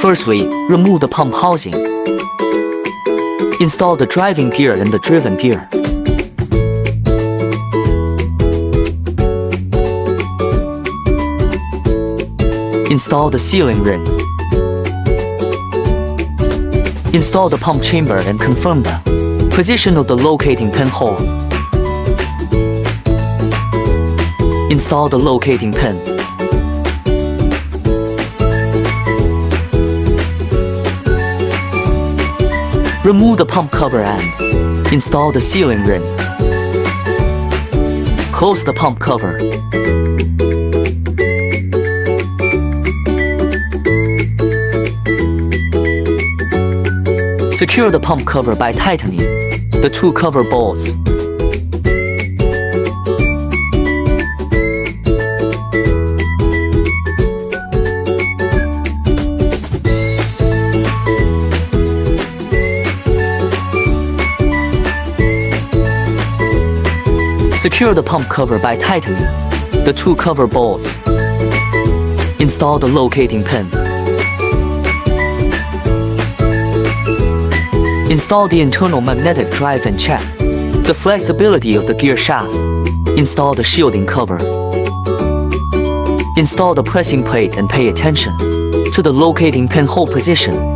Firstly, remove the pump housing. Install the driving gear and the driven gear. Install the sealing ring. Install the pump chamber and confirm the position of the locating pin hole. Install the locating pin. Remove the pump cover and install the sealing ring. Close the pump cover. Secure the pump cover by tightening the two cover bolts. Secure the pump cover by tightening the two cover bolts. Install the locating pin. Install the internal magnetic drive and check the flexibility of the gear shaft. Install the shielding cover. Install the pressing plate and pay attention to the locating pin hole position.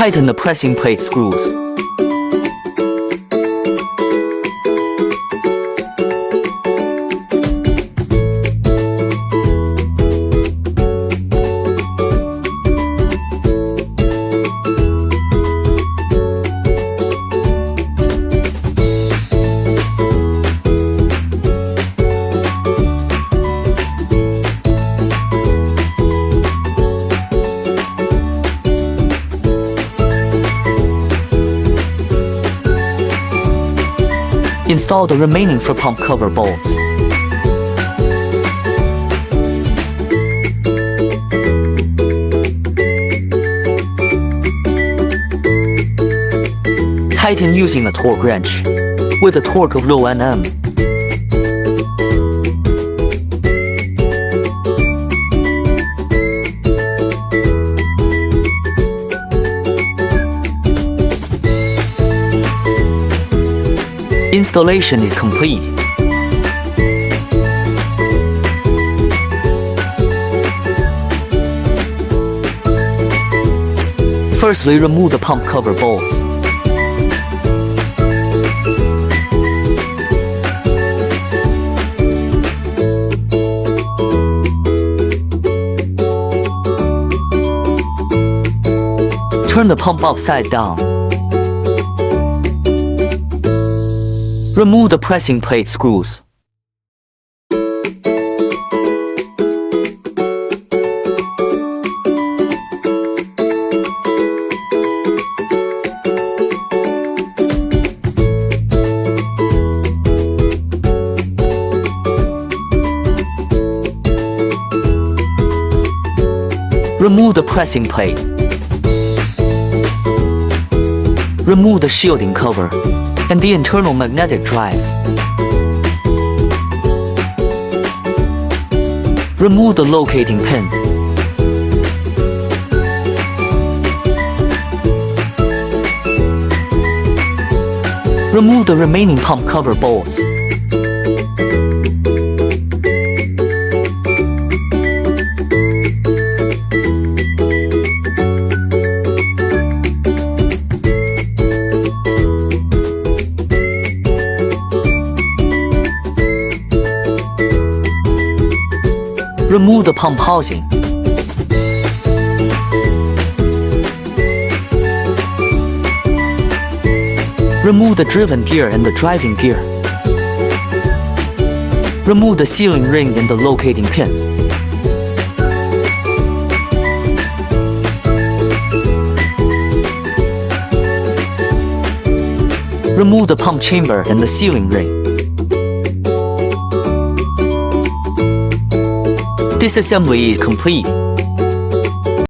Tighten the pressing plate screws. Install the remaining for pump cover bolts. Tighten using a torque wrench with a torque of low Nm. Installation is complete. Firstly, remove the pump cover bolts. Turn the pump upside down. Remove the pressing plate screws. Remove the pressing plate. Remove the shielding cover and the internal magnetic drive. Remove the locating pin. Remove the remaining pump cover bolts. Remove the pump housing. Remove the driven gear and the driving gear. Remove the sealing ring and the locating pin. Remove the pump chamber and the sealing ring. Disassembly is complete.